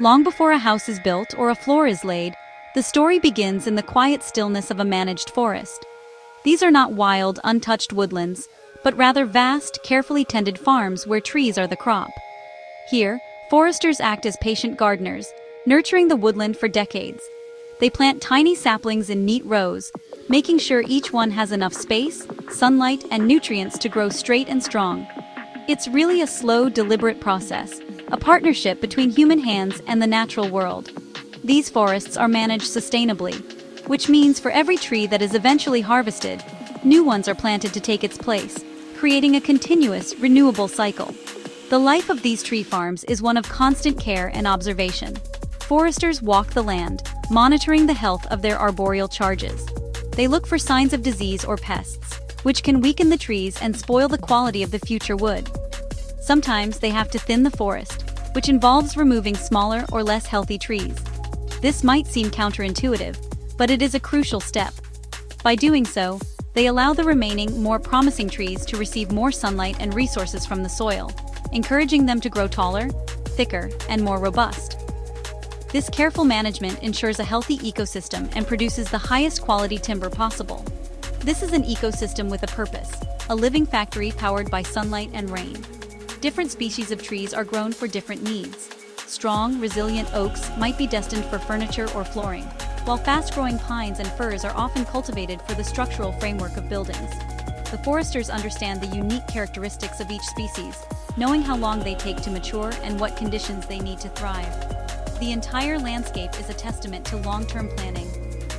Long before a house is built or a floor is laid, the story begins in the quiet stillness of a managed forest. These are not wild, untouched woodlands, but rather vast, carefully tended farms where trees are the crop. Here, foresters act as patient gardeners, nurturing the woodland for decades. They plant tiny saplings in neat rows, making sure each one has enough space, sunlight, and nutrients to grow straight and strong. It's really a slow, deliberate process, a partnership between human hands and the natural world. These forests are managed sustainably, which means for every tree that is eventually harvested, new ones are planted to take its place, creating a continuous, renewable cycle. The life of these tree farms is one of constant care and observation. Foresters walk the land, monitoring the health of their arboreal charges. They look for signs of disease or pests, which can weaken the trees and spoil the quality of the future wood. Sometimes they have to thin the forest, which involves removing smaller or less healthy trees. This might seem counterintuitive, but it is a crucial step. By doing so, they allow the remaining, more promising trees to receive more sunlight and resources from the soil, encouraging them to grow taller, thicker, and more robust. This careful management ensures a healthy ecosystem and produces the highest quality timber possible. This is an ecosystem with a purpose, a living factory powered by sunlight and rain. Different species of trees are grown for different needs. Strong, resilient oaks might be destined for furniture or flooring, while fast-growing pines and firs are often cultivated for the structural framework of buildings. The foresters understand the unique characteristics of each species, knowing how long they take to mature and what conditions they need to thrive. The entire landscape is a testament to long-term planning,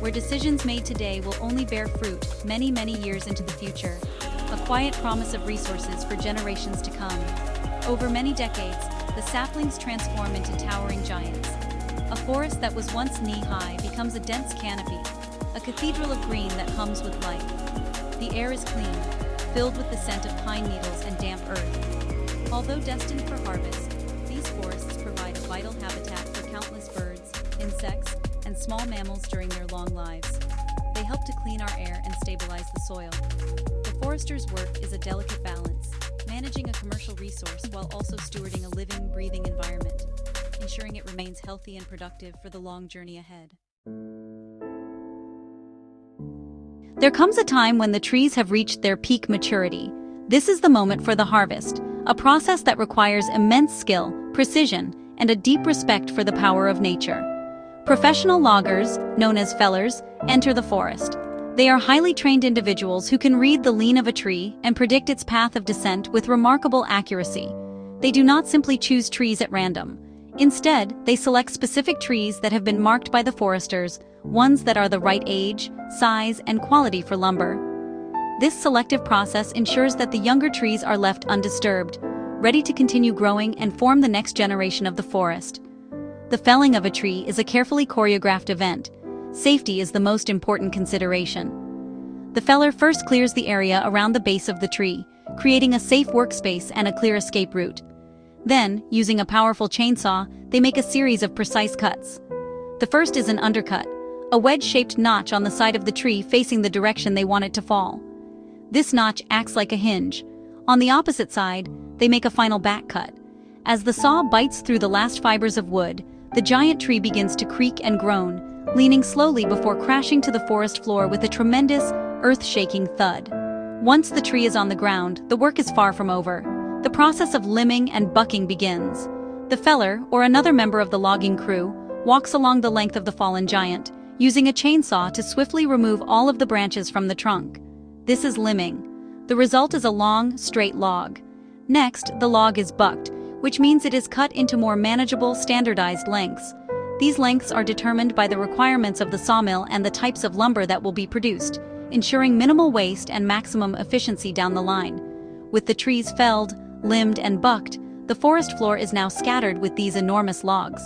where decisions made today will only bear fruit many, many years into the future, a quiet promise of resources for generations to come. Over many decades, the saplings transform into towering giants. A forest that was once knee-high becomes a dense canopy, a cathedral of green that hums with life. The air is clean, filled with the scent of pine needles and damp earth. Although destined for harvest, these forests provide a vital habitat for countless birds, insects, and small mammals during their long lives. They help to clean our air and stabilize the soil. The forester's work is a delicate balance, managing a commercial resource while also stewarding a living, breathing environment, ensuring it remains healthy and productive for the long journey ahead. There comes a time when the trees have reached their peak maturity. This is the moment for the harvest, a process that requires immense skill, precision, and a deep respect for the power of nature. Professional loggers, known as fellers, enter the forest. They are highly trained individuals who can read the lean of a tree and predict its path of descent with remarkable accuracy. They do not simply choose trees at random. Instead, they select specific trees that have been marked by the foresters, ones that are the right age, size, and quality for lumber. This selective process ensures that the younger trees are left undisturbed, ready to continue growing and form the next generation of the forest. The felling of a tree is a carefully choreographed event. Safety is the most important consideration. The feller first clears the area around the base of the tree, creating a safe workspace and a clear escape route. Then, using a powerful chainsaw, they make a series of precise cuts. The first is an undercut, a wedge-shaped notch on the side of the tree facing the direction they want it to fall. This notch acts like a hinge. On the opposite side, they make a final back cut. As the saw bites through the last fibers of wood, the giant tree begins to creak and groan, leaning slowly before crashing to the forest floor with a tremendous, earth-shaking thud. Once the tree is on the ground, the work is far from over. The process of limbing and bucking begins. The feller, or another member of the logging crew, walks along the length of the fallen giant, using a chainsaw to swiftly remove all of the branches from the trunk. This is limbing. The result is a long, straight log. Next, the log is bucked, which means it is cut into more manageable, standardized lengths. These lengths are determined by the requirements of the sawmill and the types of lumber that will be produced, ensuring minimal waste and maximum efficiency down the line. With the trees felled, limbed, and bucked, the forest floor is now scattered with these enormous logs.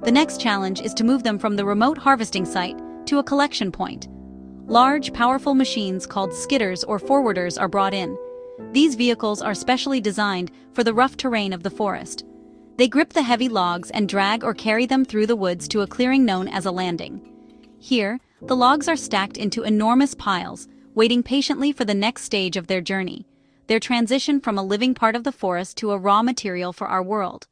The next challenge is to move them from the remote harvesting site to a collection point. Large, powerful machines called skidders or forwarders are brought in. These vehicles are specially designed for the rough terrain of the forest. They grip the heavy logs and drag or carry them through the woods to a clearing known as a landing. Here, the logs are stacked into enormous piles, waiting patiently for the next stage of their journey, their transition from a living part of the forest to a raw material for our world.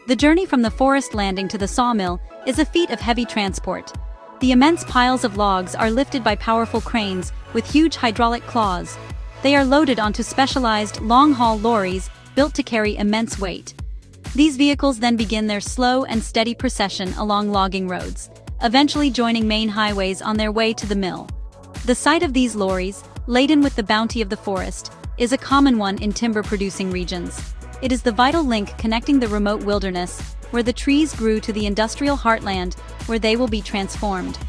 The journey from the forest landing to the sawmill is a feat of heavy transport. The immense piles of logs are lifted by powerful cranes with huge hydraulic claws. They are loaded onto specialized long-haul lorries built to carry immense weight. These vehicles then begin their slow and steady procession along logging roads, eventually joining main highways on their way to the mill. The sight of these lorries, laden with the bounty of the forest, is a common one in timber-producing regions. It is the vital link connecting the remote wilderness, where the trees grew, to the industrial heartland, where they will be transformed.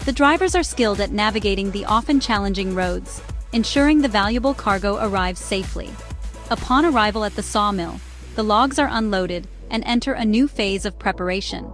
The drivers are skilled at navigating the often challenging roads, ensuring the valuable cargo arrives safely. Upon arrival at the sawmill, the logs are unloaded and enter a new phase of preparation.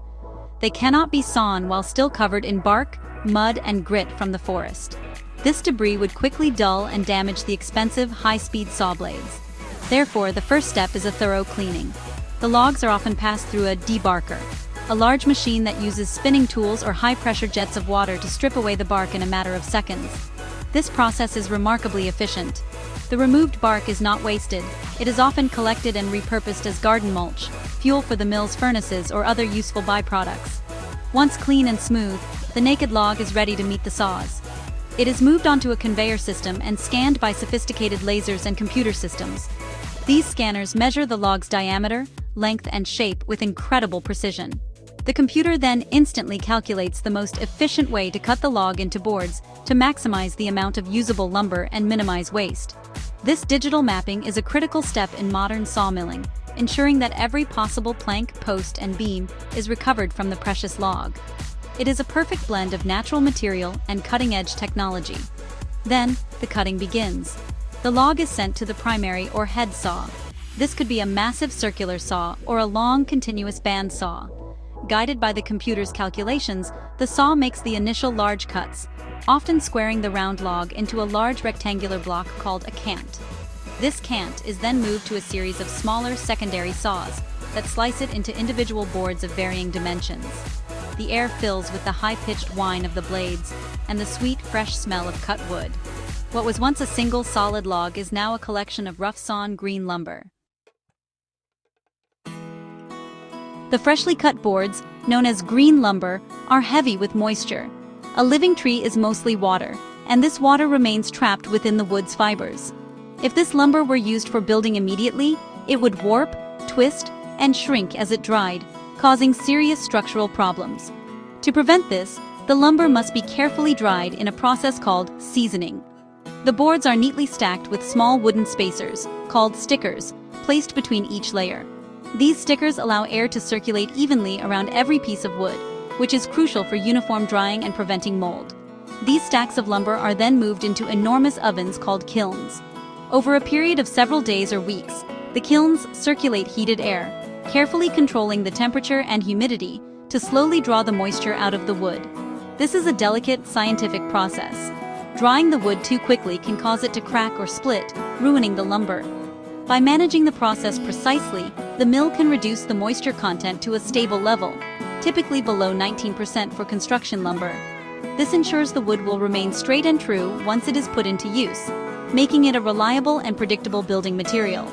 They cannot be sawn while still covered in bark, mud, and grit from the forest. This debris would quickly dull and damage the expensive, high-speed saw blades. Therefore, the first step is a thorough cleaning. The logs are often passed through a debarker, a large machine that uses spinning tools or high-pressure jets of water to strip away the bark in a matter of seconds. This process is remarkably efficient. The removed bark is not wasted. It is often collected and repurposed as garden mulch, fuel for the mill's furnaces, or other useful byproducts. Once clean and smooth, the naked log is ready to meet the saws. It is moved onto a conveyor system and scanned by sophisticated lasers and computer systems. These scanners measure the log's diameter, length, and shape with incredible precision. The computer then instantly calculates the most efficient way to cut the log into boards to maximize the amount of usable lumber and minimize waste. This digital mapping is a critical step in modern sawmilling, ensuring that every possible plank, post, and beam is recovered from the precious log. It is a perfect blend of natural material and cutting-edge technology. Then, the cutting begins. The log is sent to the primary or head saw. This could be a massive circular saw or a long continuous band saw. Guided by the computer's calculations, the saw makes the initial large cuts, often squaring the round log into a large rectangular block called a cant. This cant is then moved to a series of smaller secondary saws that slice it into individual boards of varying dimensions. The air fills with the high-pitched whine of the blades and the sweet, fresh smell of cut wood. What was once a single solid log is now a collection of rough sawn green lumber. The freshly cut boards, known as green lumber, are heavy with moisture. A living tree is mostly water, and this water remains trapped within the wood's fibers. If this lumber were used for building immediately, it would warp, twist, and shrink as it dried, causing serious structural problems. To prevent this, the lumber must be carefully dried in a process called seasoning. The boards are neatly stacked with small wooden spacers, called stickers, placed between each layer. These stickers allow air to circulate evenly around every piece of wood, which is crucial for uniform drying and preventing mold. These stacks of lumber are then moved into enormous ovens called kilns. Over a period of several days or weeks, the kilns circulate heated air, carefully controlling the temperature and humidity to slowly draw the moisture out of the wood. This is a delicate, scientific process. Drying the wood too quickly can cause it to crack or split, ruining the lumber. By managing the process precisely, the mill can reduce the moisture content to a stable level, typically below 19% for construction lumber. This ensures the wood will remain straight and true once it is put into use, making it a reliable and predictable building material.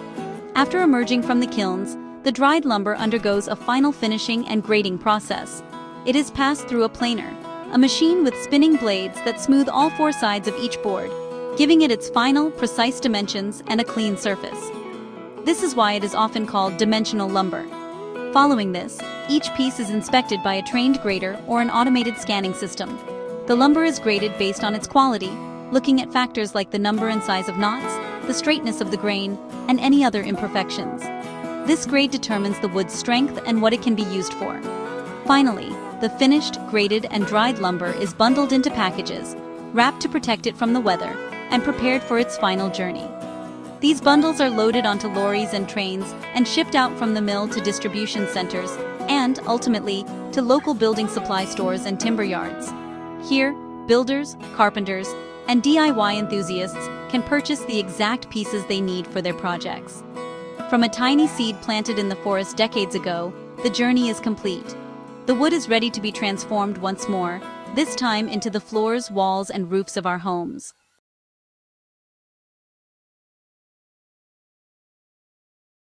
After emerging from the kilns, the dried lumber undergoes a final finishing and grading process. It is passed through a planer, a machine with spinning blades that smooth all four sides of each board, giving it its final, precise dimensions and a clean surface. This is why it is often called dimensional lumber. Following this, each piece is inspected by a trained grader or an automated scanning system. The lumber is graded based on its quality, looking at factors like the number and size of knots, the straightness of the grain, and any other imperfections. This grade determines the wood's strength and what it can be used for. Finally, the finished, graded, and dried lumber is bundled into packages, wrapped to protect it from the weather, and prepared for its final journey. These bundles are loaded onto lorries and trains and shipped out from the mill to distribution centers and, ultimately, to local building supply stores and timber yards. Here, builders, carpenters, and DIY enthusiasts can purchase the exact pieces they need for their projects. From a tiny seed planted in the forest decades ago, the journey is complete. The wood is ready to be transformed once more, this time into the floors, walls, and roofs of our homes.